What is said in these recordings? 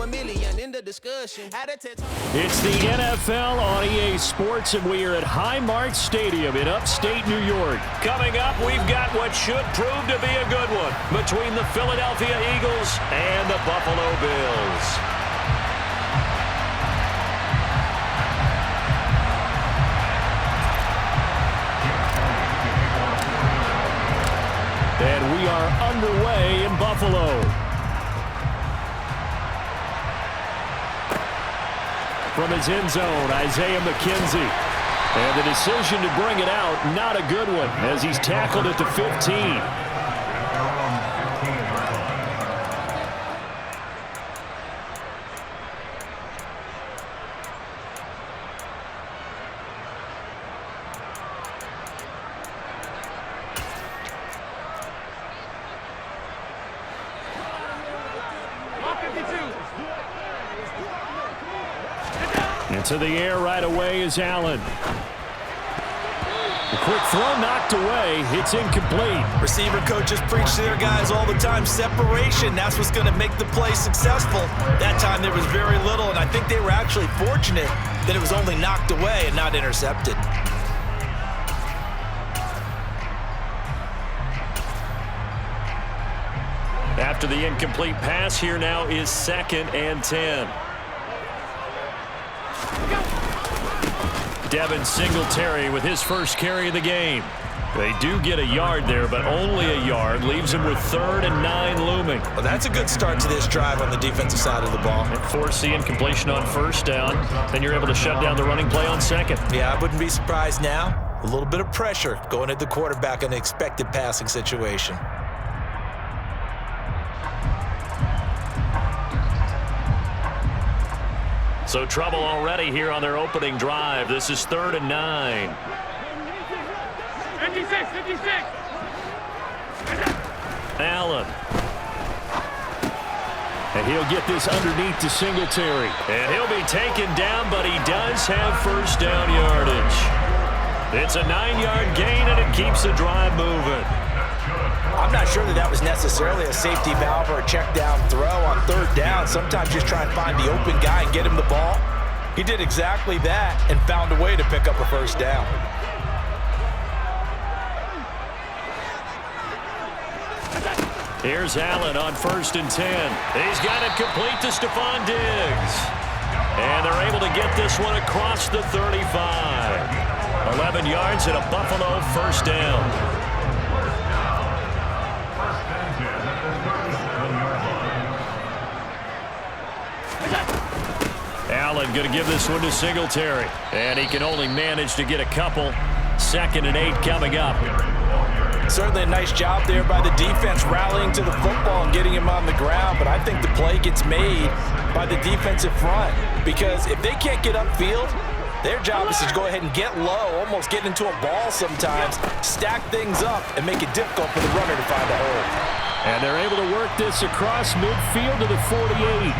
a million in the discussion. It's the NFL on EA Sports, and we are at Highmark Stadium in upstate New York. Coming up, we've got what should prove to be a good one between the Philadelphia Eagles and the Buffalo Bills. And we are underway in Buffalo. From his end zone, Isaiah McKenzie. And the decision to bring it out, not a good one, as he's tackled at the 15. Into the air right away is Allen. A quick throw knocked away. It's incomplete. Receiver coaches preach to their guys all the time. Separation, that's what's going to make the play successful. That time there was very little, and I think they were actually fortunate that it was only knocked away and not intercepted. After the incomplete pass, here now is 2nd and 10. Devin Singletary with his first carry of the game. They do get a yard there, but only a yard. Leaves him with 3rd and 9 looming. Well, that's a good start to this drive on the defensive side of the ball. And force the incompletion on 1st down. Then you're able to shut down the running play on 2nd. Yeah, I wouldn't be surprised now. A little bit of pressure going at the quarterback in an expected passing situation. So trouble already here on their opening drive. This is 3rd and 9. 56. Allen. And he'll get this underneath to Singletary. And he'll be taken down, but he does have 1st down yardage. It's a 9-yard gain, and it keeps the drive moving. I'm not sure that was necessarily a safety valve or a check down throw on 3rd down. Sometimes just try and find the open guy and get him the ball. He did exactly that and found a way to pick up a 1st down. Here's Allen on 1st and 10. He's got it complete to Stephon Diggs. And they're able to get this one across the 35. 11 yards and a Buffalo 1st down. Allen going to give this one to Singletary. And he can only manage to get a couple. 2nd and 8 coming up. Certainly a nice job there by the defense rallying to the football and getting him on the ground. But I think the play gets made by the defensive front. Because if they can't get upfield, their job is to go ahead and get low, almost get into a ball sometimes, stack things up, and make it difficult for the runner to find a hole. And they're able to work this across midfield to the 48.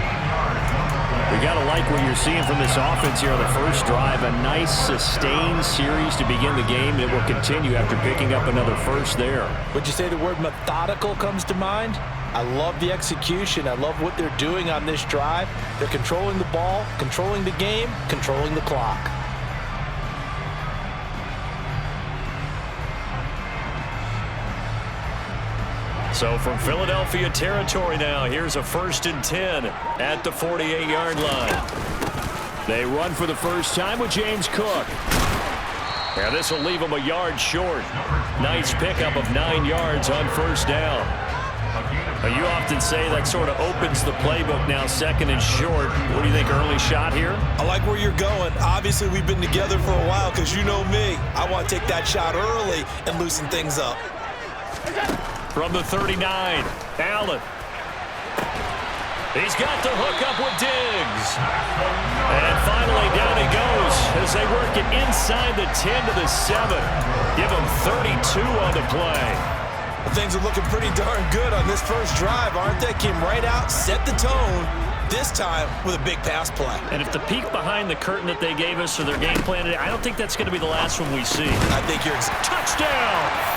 We got to like what you're seeing from this offense here on the first drive. A nice sustained series to begin the game. It will continue after picking up another 1st there. Would you say the word methodical comes to mind? I love the execution. I love what they're doing on this drive. They're controlling the ball, controlling the game, controlling the clock. So from Philadelphia territory now, here's a 1st and 10 at the 48-yard line. They run for the first time with James Cook. Yeah, this will leave them a yard short. Nice pickup of 9 yards on 1st down. Now, you often say that sort of opens the playbook now, 2nd and short. What do you think, early shot here? I like where you're going. Obviously, we've been together for a while because you know me. I want to take that shot early and loosen things up. From the 39, Allen. He's got the hook up with Diggs. And finally down he goes as they work it inside the 10 to the 7. Give him 32 on the play. Well, things are looking pretty darn good on this first drive, aren't they? Came right out, set the tone, this time with a big pass play. And if the peek behind the curtain that they gave us or their game plan today, I don't think that's going to be the last one we see. I think you're... Touchdown!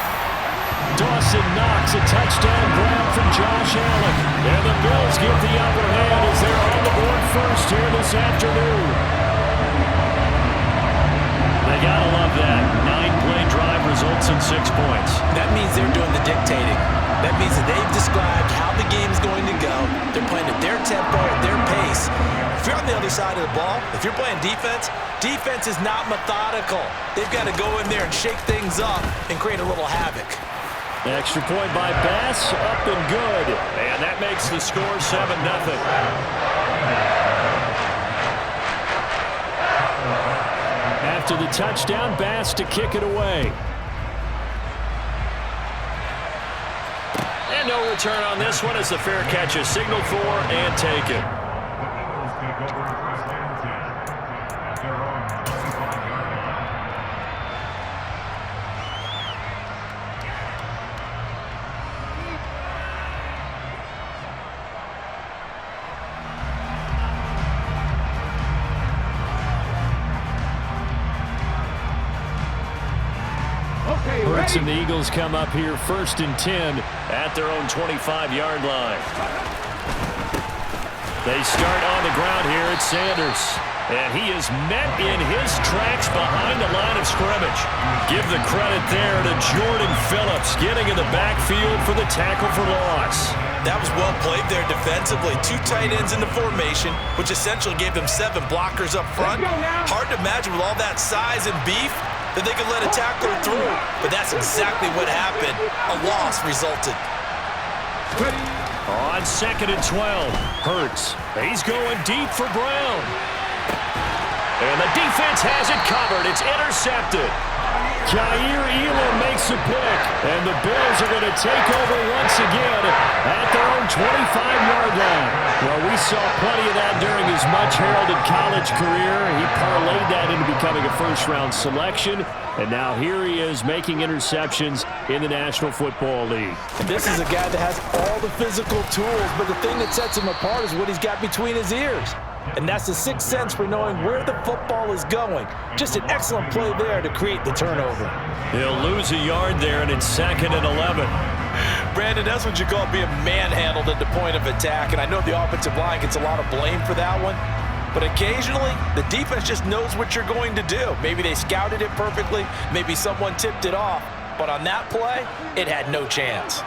Dawson Knox, a touchdown grab from Josh Allen. And the Bills get the upper hand as they're on the this afternoon. They gotta love that. 9-play drive results in 6 points. That means they're doing the dictating. That means that they've described how the game's going to go. They're playing at their tempo, at their pace. If you're on the other side of the ball, if you're playing defense, defense is not methodical. They've got to go in there and shake things up and create a little havoc. Extra point by Bass, up and good. And that makes the score 7-0. After the touchdown, Bass to kick it away. And no return on this one as the fair catch is signaled for and taken. Hurts and the Eagles come up here 1st and 10 at their own 25-yard line. They start on the ground here at Sanders. And he is met in his tracks behind the line of scrimmage. Give the credit there to Jordan Phillips getting in the backfield for the tackle for loss. That was well played there defensively. 2 tight ends in the formation, which essentially gave them 7 blockers up front. Hard to imagine with all that size and beef that they could let a tackler through. But that's exactly what happened. A loss resulted. On 2nd and 12, Hurts. He's going deep for Brown. And the defense has it covered. It's intercepted. Jair Elam makes a pick. And the Bills are going to take over once again at their own 25-yard line. Well, we saw plenty of that during his much-heralded college career. He parlayed that into becoming a first-round selection. And now here he is making interceptions in the National Football League. This is a guy that has all the physical tools, but the thing that sets him apart is what he's got between his ears. And that's the sixth sense for knowing where the football is going. Just an excellent play there to create the turnover. He'll lose a yard there, and it's 2nd and 11. Brandon, that's what you call being manhandled at the point of attack. And I know the offensive line gets a lot of blame for that one. But occasionally, the defense just knows what you're going to do. Maybe they scouted it perfectly. Maybe someone tipped it off. But on that play, it had no chance.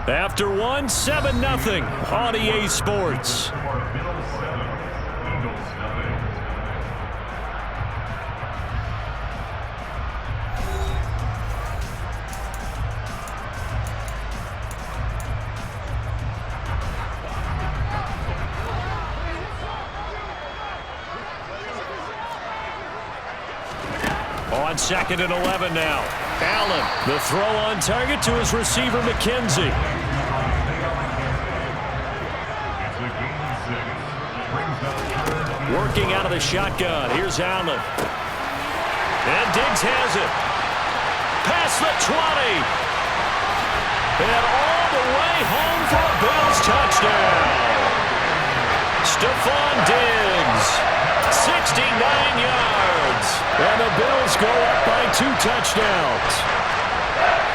After one, 7-0 on EA Sports. On 2nd and 11 now. Allen, the throw on target to his receiver, McKenzie. Working out of the shotgun. Here's Allen. And Diggs has it. Past the 20. And all the way home for a Bills touchdown. Stephon Diggs. 69 yards. And the Bills go up by 2 touchdowns.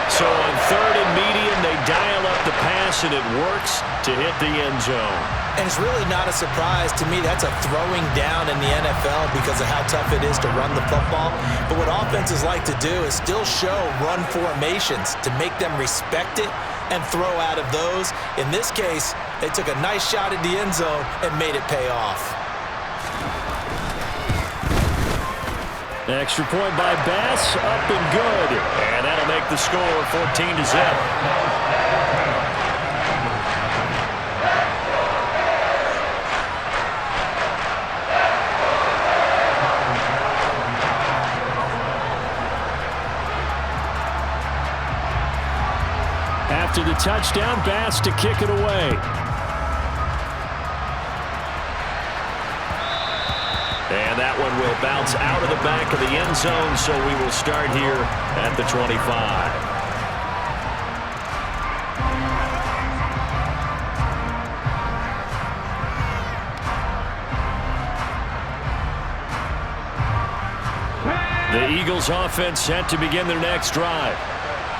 So on 3rd and medium, they dial up the pass, and it works to hit the end zone. And it's really not a surprise to me. That's a throwing down in the NFL because of how tough it is to run the football. But what offenses like to do is still show run formations to make them respect it and throw out of those. In this case, they took a nice shot at the end zone and made it pay off. Extra point by Bass, up and good. And that'll make the score 14-0. After the touchdown, Bass to kick it away. And that one will bounce out of the back of the end zone, so we will start here at the 25. The Eagles offense set to begin their next drive.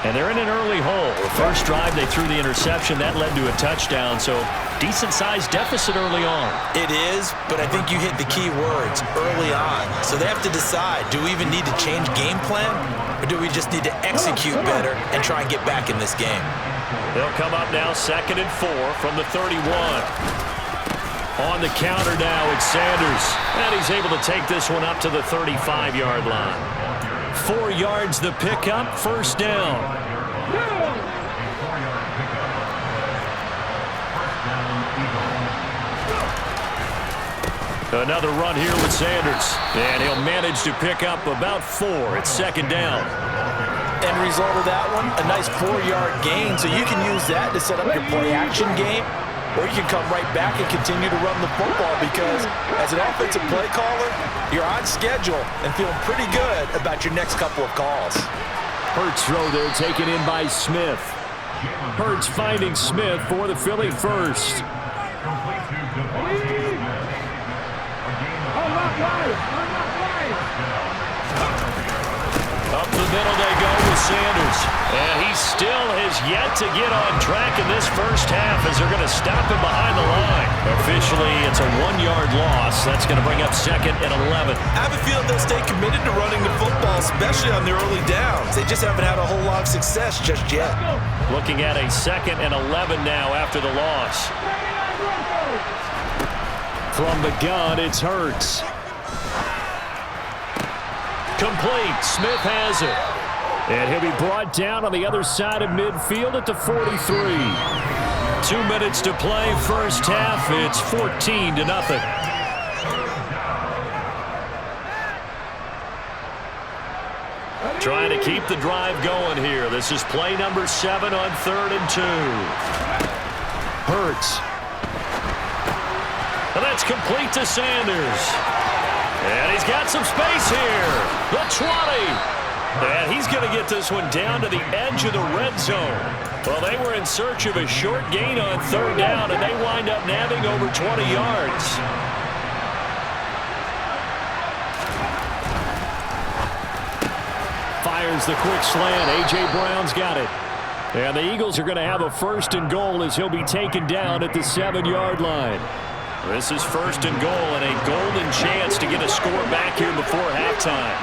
And they're in an early hole. The first drive, they threw the interception. That led to a touchdown, so decent-sized deficit early on. It is, but I think you hit the key words, early on. So they have to decide, do we even need to change game plan, or do we just need to execute better and try and get back in this game? They'll come up now 2nd and 4 from the 31. On the counter now, it's Sanders. And he's able to take this one up to the 35-yard line. 4 yards the pickup, first down. Another run here with Sanders. And he'll manage to pick up about 4. It's 2nd down. End result of that one, a nice 4-yard gain. So you can use that to set up your play-action game. Or you can come right back and continue to run the football because as an offensive play caller, you're on schedule and feeling pretty good about your next couple of calls. Hurts throw there taken in by Smith. Hurts finding Smith for the Philly first. Up the middle they go with Sanders. And he still has yet to get on track in this first half as they're going to stop him behind the line. Officially, it's a 1-yard loss. That's going to bring up 2nd and 11. I have a feeling they'll stay committed to running the football, especially on their early downs. They just haven't had a whole lot of success just yet. Looking at a 2nd and 11 now after the loss. From the gun, it's Hurts. Complete. Smith has it. And he'll be brought down on the other side of midfield at the 43. 2 minutes to play, first half. It's 14-0. Trying to keep the drive going here. This is play number 7 on 3rd and 2. Hurts. And that's complete to Sanders. And he's got some space here. The 20. And he's going to get this one down to the edge of the red zone. Well, they were in search of a short gain on 3rd down, and they wind up nabbing over 20 yards. Fires the quick slant. A.J. Brown's got it. And the Eagles are going to have a 1st and goal as he'll be taken down at the 7-yard line. This is 1st and goal and a golden chance to get a score back here before halftime.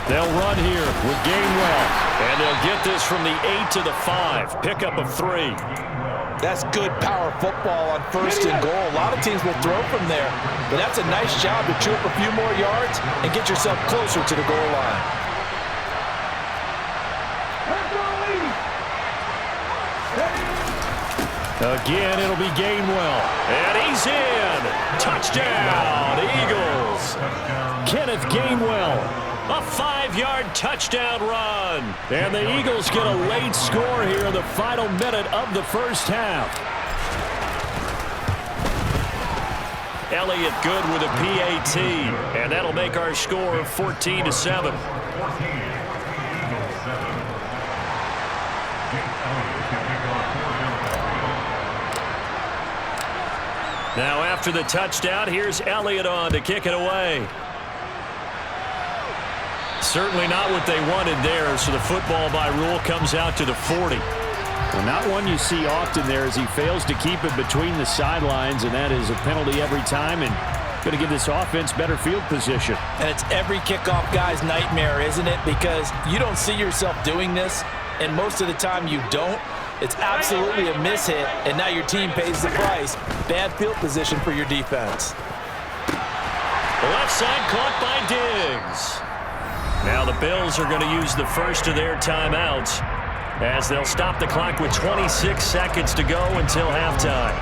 They'll run here with Gainwell. And they'll get this from the 8 to the 5. Pickup of 3. That's good power football on 1st and goal. A lot of teams will throw from there. But that's a nice job to chew up a few more yards and get yourself closer to the goal line. Again, it'll be Gainwell. And he's in. Touchdown, Eagles. Kenneth Gainwell. A 5-yard touchdown run. And the Eagles get a late score here in the final minute of the first half. Elliott good with a PAT. And that'll make our score 14-7. Now after the touchdown, here's Elliott on to kick it away. Certainly not what they wanted there, so the football by rule comes out to the 40. Well, not one you see often there as he fails to keep it between the sidelines, and that is a penalty every time and going to give this offense better field position. And it's every kickoff guy's nightmare, isn't it? Because you don't see yourself doing this, and most of the time you don't. It's absolutely a mishit, and now your team pays the price. Bad field position for your defense. The left side caught by Diggs. Now the Bills are going to use the first of their timeouts as they'll stop the clock with 26 seconds to go until halftime.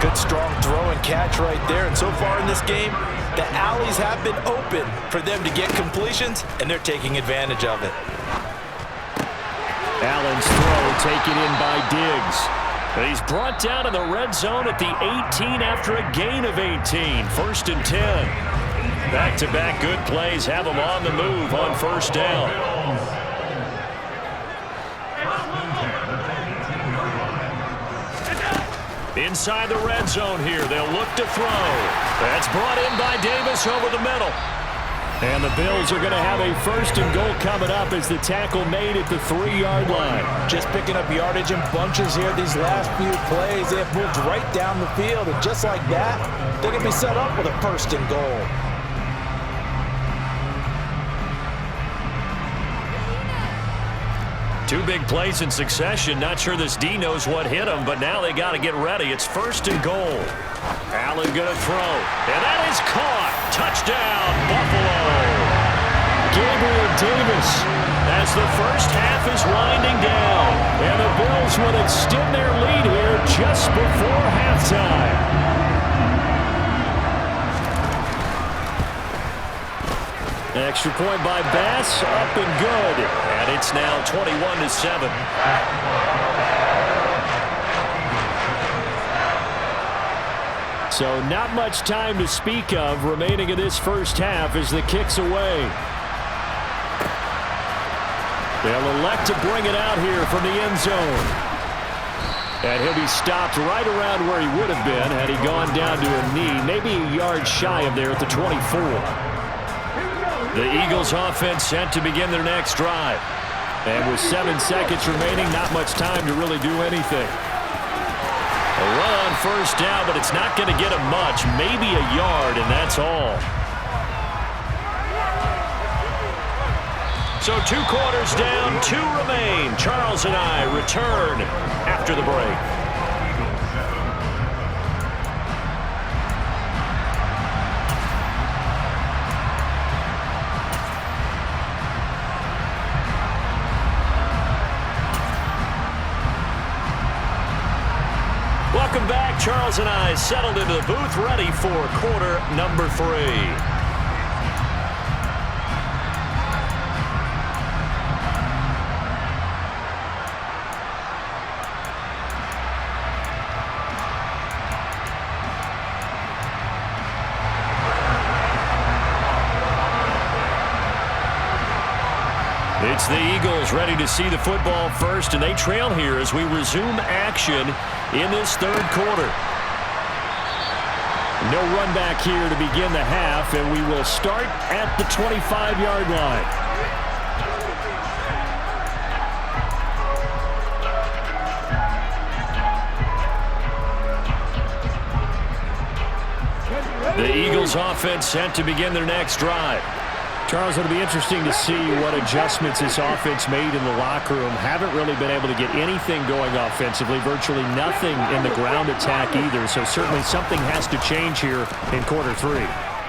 Good strong throw and catch right there. And so far in this game, the alleys have been open for them to get completions, and they're taking advantage of it. Allen's throw taken in by Diggs. And he's brought down in the red zone at the 18 after a gain of 18. 1st and 10. Back-to-back good plays have him on the move on 1st down. Inside the red zone here, they'll look to throw. That's brought in by Davis over the middle. And the Bills are going to have a 1st and goal coming up as the tackle made at the 3-yard line. Just picking up yardage in bunches here these last few plays. They have moved right down the field, and just like that, they're going to be set up with a 1st and goal. Two big plays in succession. Not sure this D knows what hit him, but now they got to get ready. It's 1st and goal. Allen going to throw, and that is caught. Touchdown, Buffalo. Gabriel Davis as the first half is winding down, and the Bills will extend their lead here just before halftime. Extra point by Bass, up and good. And it's now 21-7. So not much time to speak of remaining in this first half as the kick's away. They'll elect to bring it out here from the end zone. And he'll be stopped right around where he would have been had he gone down to a knee, maybe a yard shy of there at the 24. The Eagles offense set to begin their next drive. And with 7 seconds remaining, not much time to really do anything. A run on 1st down, but it's not going to get him much. Maybe a yard, and that's all. So 2 quarters down, 2 remain. Charles and I return after the break. Welcome back. Charles and I settled into the booth, ready for quarter number 3. It's the Eagles ready to see the football first, and they trail here as we resume action in this 3rd quarter. No run back here to begin the half, and we will start at the 25-yard line. The Eagles offense set to begin their next drive. Charles, it'll be interesting to see what adjustments this offense made in the locker room. Haven't really been able to get anything going offensively, virtually nothing in the ground attack either, so certainly something has to change here in quarter 3.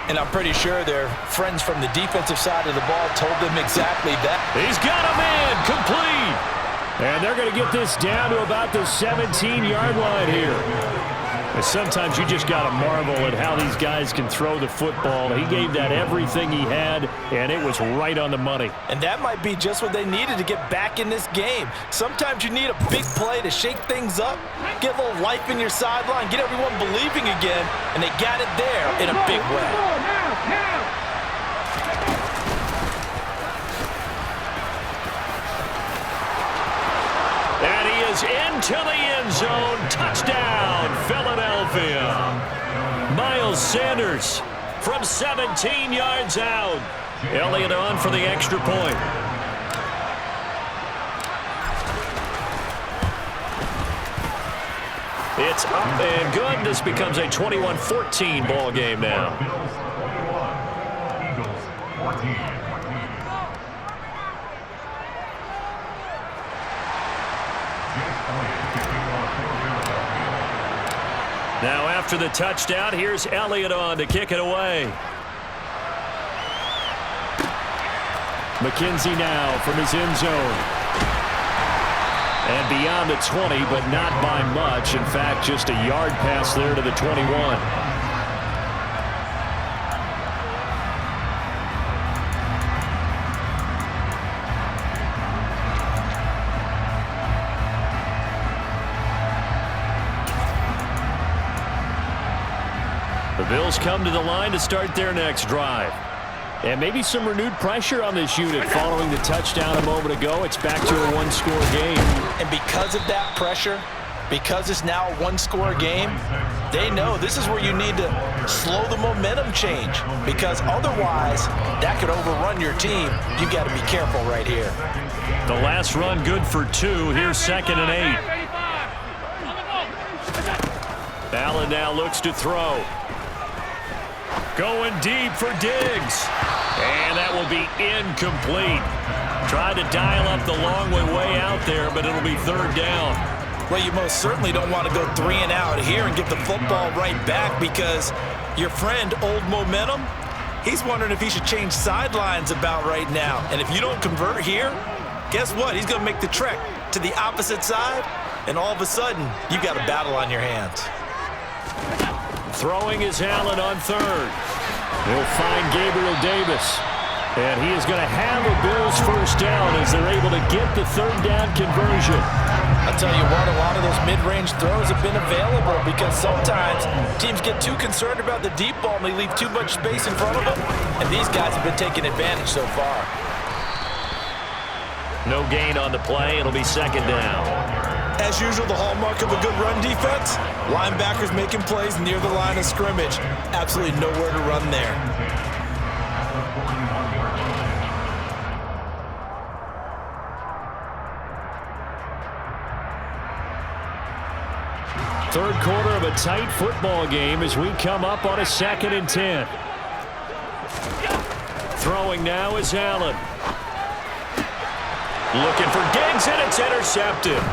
And I'm pretty sure their friends from the defensive side of the ball told them exactly that. He's got a man, complete! And they're going to get this down to about the 17-yard line here. And sometimes you just got to marvel at how these guys can throw the football. He gave that everything he had, and it was right on the money. And that might be just what they needed to get back in this game. Sometimes you need a big play to shake things up, get a little life in your sideline, get everyone believing again, and they got it there in a big way. And he is into the end zone. Touchdown, Philadelphia. Miles Sanders from 17 yards out. Elliott on for the extra point. It's up and good. This becomes a 21-14 ball game now. Now after the touchdown, here's Elliott on to kick it away. McKenzie now from his end zone. And beyond the 20, but not by much. In fact, just a yard pass there to the 21. The Bills come to the line to start their next drive. And maybe some renewed pressure on this unit following the touchdown a moment ago. It's back to a one-score game. And because of that pressure, because it's now a one-score game, they know this is where you need to slow the momentum change, because otherwise that could overrun your team. You got to be careful right here. The last run good for 2. Here's 2nd and 8. Allen now looks to throw. Going deep for Diggs. And that will be incomplete. Tried to dial up the long way out there, but it'll be 3rd down. Well, you most certainly don't want to go 3 and out here and get the football right back, because your friend, Old Momentum, he's wondering if he should change sidelines about right now. And if you don't convert here, guess what? He's going to make the trek to the opposite side, and all of a sudden, you've got a battle on your hands. Throwing is Allen on 3rd. He'll find Gabriel Davis. And he is going to have a Bills first down as they're able to get the 3rd down conversion. I'll tell you what, a lot of those mid-range throws have been available, because sometimes teams get too concerned about the deep ball and they leave too much space in front of them, and these guys have been taking advantage so far. No gain on the play. It'll be 2nd down. As usual, the hallmark of a good run defense, linebackers making plays near the line of scrimmage. Absolutely nowhere to run there. Third quarter of a tight football game as we come up on a 2nd and 10. Throwing now is Allen. Looking for Diggs, and it's intercepted.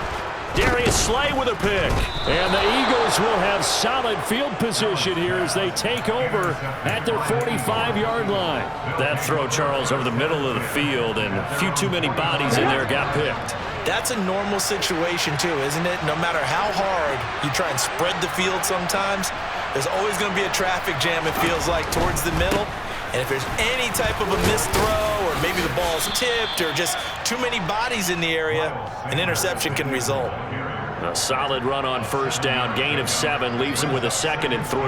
Darius Slay with a pick. And the Eagles will have solid field position here as they take over at their 45-yard line. That throw, Charles, over the middle of the field, and a few too many bodies in there got picked. That's a normal situation too, isn't it? No matter how hard you try and spread the field sometimes, there's always going to be a traffic jam, it feels like, towards the middle. And if there's any type of a missed throw, or maybe the ball's tipped, or just too many bodies in the area, an interception can result. A solid run on 1st down, gain of 7, leaves him with a 2nd and 3.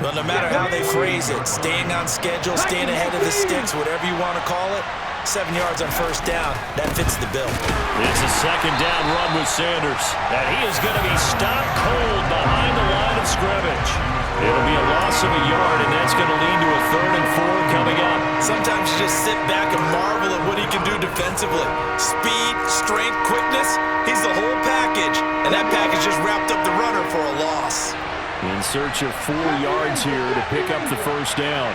Well, no matter how they phrase it, staying on schedule, staying ahead of the sticks, whatever you want to call it, 7 yards on 1st down, that fits the bill. It's a 2nd down run with Sanders, and he is going to be stopped cold behind the line of scrimmage. It'll be a loss of a yard, and that's going to lead to a 3rd and 4 coming up. Sometimes you just sit back and marvel at what he can do defensively. Speed, strength, quickness, he's the whole package, and that package just wrapped up the runner for a loss. In search of 4 yards here to pick up the 1st down.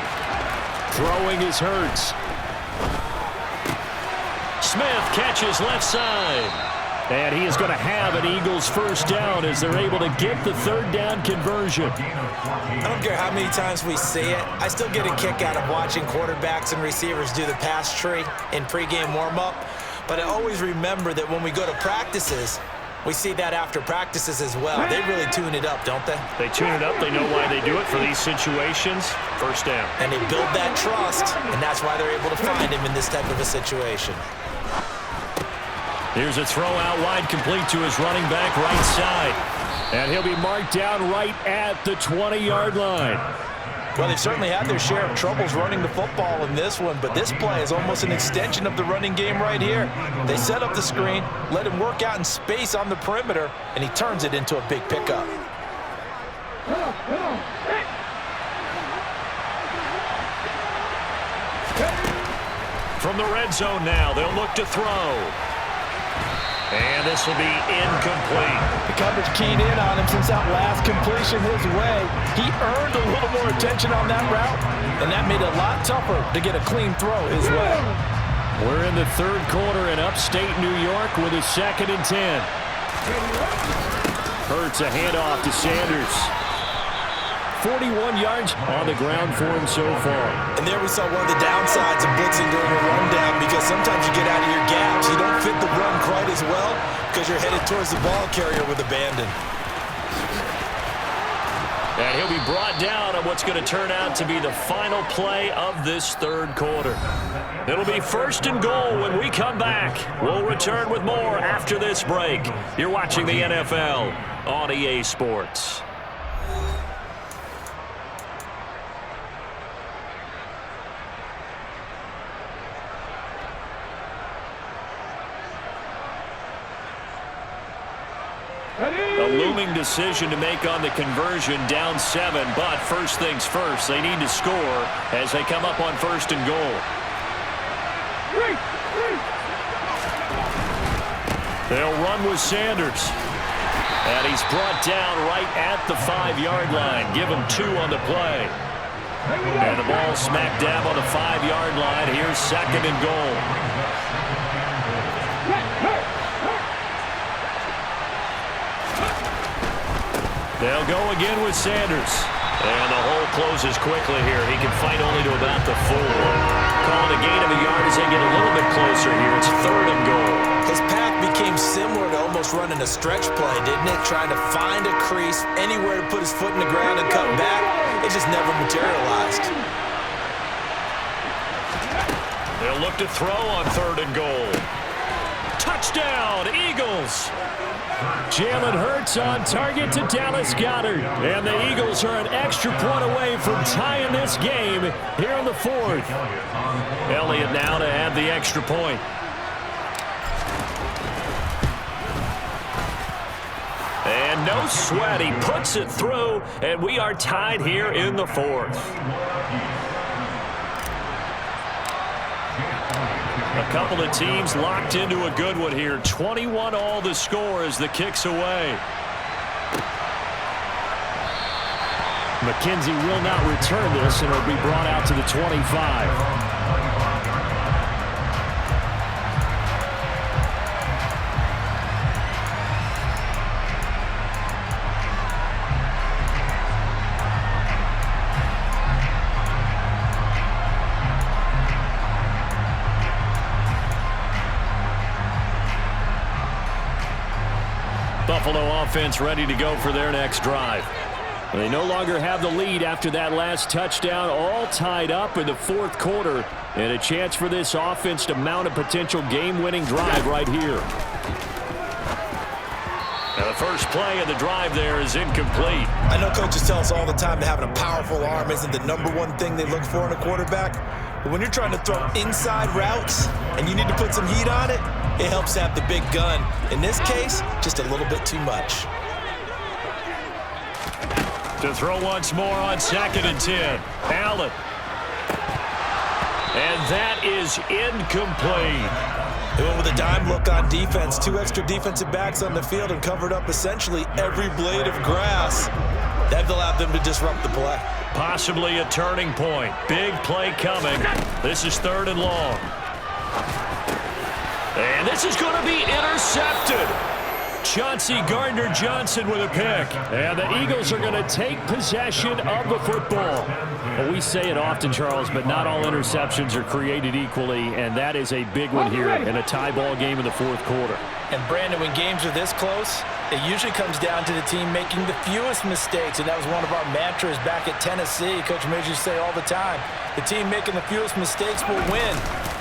Throwing is Hurts. Smith catches left side. And he is going to have an Eagles first down as they're able to get the 3rd down conversion. I don't care how many times we see it. I still get a kick out of watching quarterbacks and receivers do the pass tree in pregame warm-up. But I always remember that when we go to practices, we see that after practices as well. They really tune it up, don't they? They tune it up. They know why they do it for these situations. First down. And they build that trust, and that's why they're able to find him in this type of a situation. Here's a throw out wide, complete to his running back right side. And he'll be marked down right at the 20-yard line. Well, they've certainly had their share of troubles running the football in this one, but this play is almost an extension of the running game right here. They set up the screen, let him work out in space on the perimeter, and he turns it into a big pickup. From the red zone now, they'll look to throw. And this will be incomplete. The coverage keyed in on him since that last completion his way. He earned a little more attention on that route, and that made it a lot tougher to get a clean throw his way. We're in the 3rd quarter in upstate New York with a 2nd and 10. Hurts a handoff to Sanders. 41 yards on the ground for him so far. And there we saw one of the downsides of blitzing during a rundown, because sometimes you get out of your gaps. You don't fit the run quite as well because you're headed towards the ball carrier with abandon. And he'll be brought down on what's going to turn out to be the final play of this 3rd quarter. It'll be 1st and goal when we come back. We'll return with more after this break. You're watching the NFL on EA Sports. A looming decision to make on the conversion, down 7. But first things first, they need to score as they come up on 1st and goal. They'll run with Sanders. And he's brought down right at the 5-yard line. Give him 2 on the play. And the ball smack dab on the 5-yard line. Here's 2nd and goal. They'll go again with Sanders. And the hole closes quickly here. He can fight only to about the 4. Calling a gain of a yard as they get a little bit closer here. It's 3rd and goal. His path became similar to almost running a stretch play, didn't it? Trying to find a crease, anywhere to put his foot in the ground and cut back. It just never materialized. They'll look to throw on 3rd and goal. Touchdown, Eagles! Jalen Hurts on target to Dallas Goedert. And the Eagles are an extra point away from tying this game here in the 4th. Elliott now to add the extra point. And no sweat, he puts it through, and we are tied here in the 4th. A couple of teams locked into a good one here. 21 all the score as the kick's away. McKenzie will not return this, and it'll be brought out to the 25. Buffalo offense ready to go for their next drive. They no longer have the lead after that last touchdown, all tied up in the 4th quarter, and a chance for this offense to mount a potential game-winning drive right here. Now the first play of the drive there is incomplete. I know coaches tell us all the time that having a powerful arm isn't the #1 thing they look for in a quarterback. But when you're trying to throw inside routes and you need to put some heat on it, it helps have the big gun. In this case, just a little bit too much. To throw once more on 2nd and 10. Allen. And that is incomplete. They went with a dime look on defense. 2 extra defensive backs on the field and covered up essentially every blade of grass. That allowed them to disrupt the play. Possibly a turning point. Big play coming. This is 3rd and long. And this is going to be intercepted. Chauncey Gardner-Johnson with a pick. And the Eagles are going to take possession of the football. Well, we say it often, Charles, but not all interceptions are created equally, and that is a big one here in a tie ball game in the 4th quarter. And, Brandon, when games are this close, it usually comes down to the team making the fewest mistakes, and that was one of our mantras back at Tennessee. Coach Midge used to say all the time, the team making the fewest mistakes will win.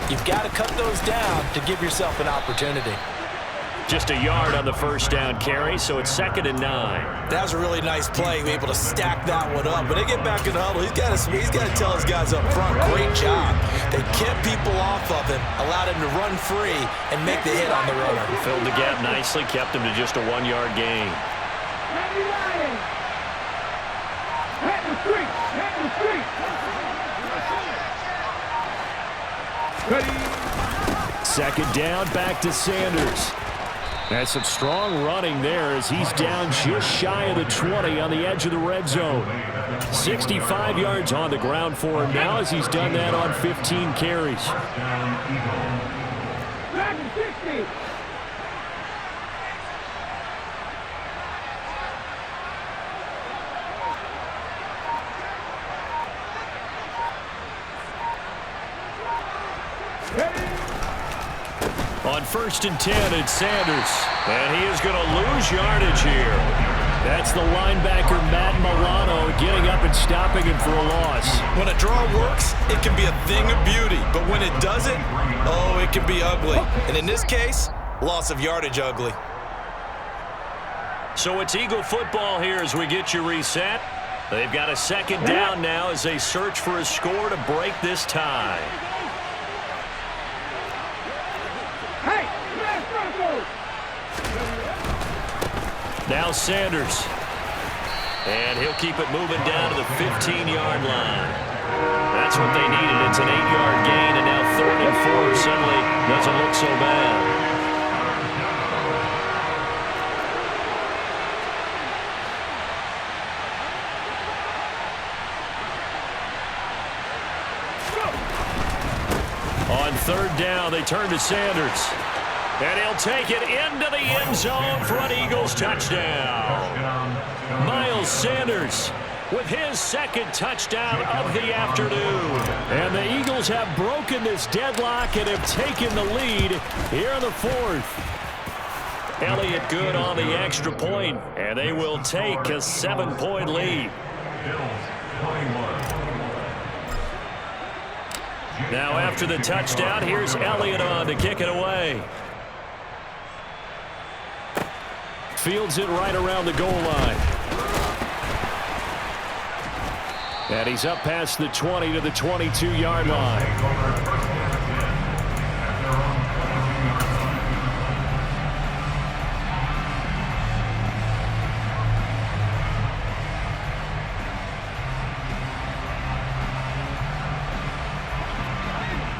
You've got to cut those down to give yourself an opportunity. Just a yard on the first down carry, so it's 2nd and 9. That was a really nice play, able to stack that one up. When they get back in the huddle, he's got to tell his guys up front, great job. They kept people off of him, allowed him to run free and make the hit on the runner. Filled the gap nicely, kept him to just a 1-yard gain. Second down, back to Sanders. That's some strong running there as he's down just shy of the 20 on the edge of the red zone. 65 yards on the ground for him now as he's done that on 15 carries. On 1st and 10, it's Sanders. And he is going to lose yardage here. That's the linebacker, Matt Milano, getting up and stopping him for a loss. When a draw works, it can be a thing of beauty. But when it doesn't, oh, it can be ugly. And in this case, loss of yardage ugly. So it's Eagle football here as we get you reset. They've got a 2nd down now as they search for a score to break this tie. Now Sanders. And he'll keep it moving down to the 15-yard line. That's what they needed. It's an 8-yard gain, and now 3rd and 4 suddenly doesn't look so bad. On 3rd down, they turn to Sanders. And he'll take it into the end zone for an Eagles touchdown. Miles Sanders with his 2nd touchdown of the afternoon. And the Eagles have broken this deadlock and have taken the lead here in the 4th. Elliott good on the extra point, and they will take a 7-point lead. Now after the touchdown, here's Elliott on to kick it away. Fields it right around the goal line. And he's up past the 20 to the 22-yard line.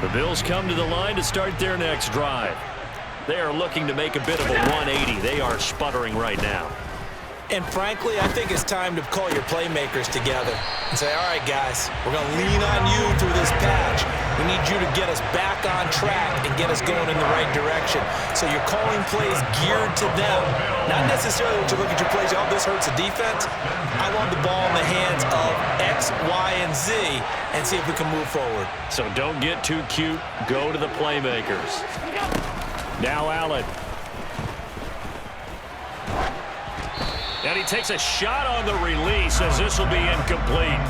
The Bills come to the line to start their next drive. They are looking to make a bit of a 180. They are sputtering right now. And frankly, I think it's time to call your playmakers together and say, all right, guys, we're going to lean on you through this patch. We need you to get us back on track and get us going in the right direction. So you're calling plays geared to them. Not necessarily when you look at your plays, oh, this hurts the defense. I want the ball in the hands of X, Y, and Z and see if we can move forward. So don't get too cute. Go to the playmakers. Now Allen. And he takes a shot on the release as this will be incomplete.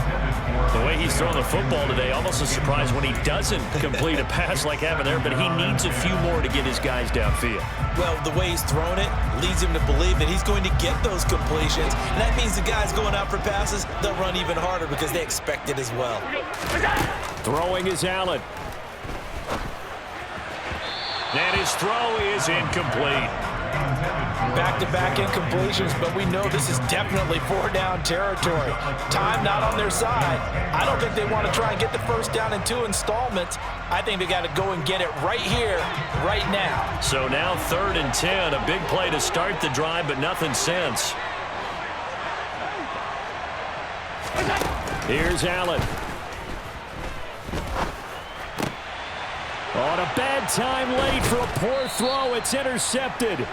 The way he's throwing the football today, almost a surprise when he doesn't complete a pass like happened there, but he needs a few more to get his guys downfield. Well, the way he's thrown it leads him to believe that he's going to get those completions, and that means the guys going out for passes, they'll run even harder because they expect it as well. Throwing is Allen. And his throw is incomplete. Back-to-back incompletions, but we know this is definitely 4-down territory. Time not on their side. I don't think they want to try and get the first down in 2 installments. I think they got to go and get it right here, right now. So now 3rd and 10, a big play to start the drive, but nothing since. Here's Allen. On a bad time late for a poor throw. It's intercepted.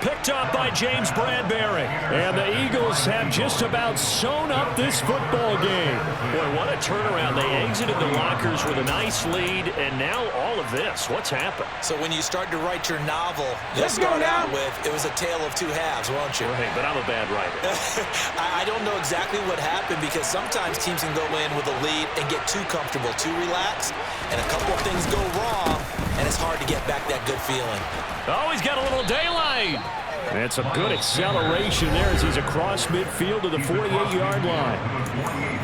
Picked up by James Bradbury. And the Eagles have just about sewn up this football game. Boy, what a turnaround. They exited the lockers with a nice lead, and now all of this. What's happened? So when you start to write your novel, you'll start out with, it was a tale of 2 halves, won't you? Right, but I'm a bad writer. I don't know exactly what happened because sometimes teams can go in with a lead and get too comfortable, too relaxed, and a couple of things go wrong, and it's hard to get back that good feeling. Oh, he's got a little daylight. That's a good acceleration there as he's across midfield to the 48-yard line.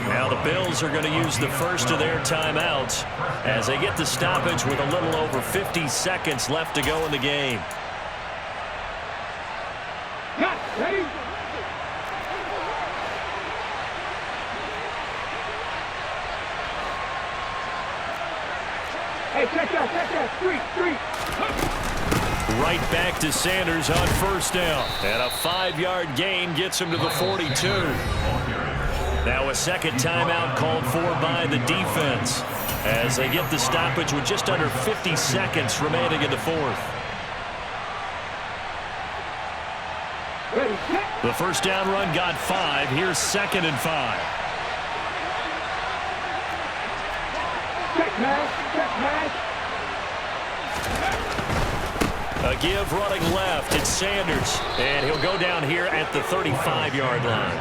Now the Bills are going to use the first of their timeouts as they get the stoppage with a little over 50 seconds left to go in the game. Ready? Hey, check that. 3. Right back to Sanders on 1st down. And a 5-yard gain gets him to the 42. Now a second timeout called for by the defense as they get the stoppage with just under 50 seconds remaining in the 4th. The first down run got 5. Here's 2nd and 5. Check, man. A give running left. It's Sanders. And he'll go down here at the 35-yard line.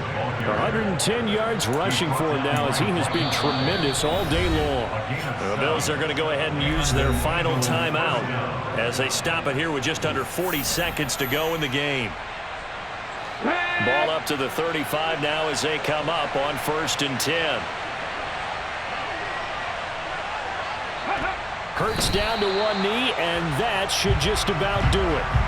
110 yards rushing for him now as he has been tremendous all day long. The Bills are going to go ahead and use their final timeout as they stop it here with just under 40 seconds to go in the game. Ball up to the 35 now as they come up on 1st and 10. Hurts down to one knee, and that should just about do it.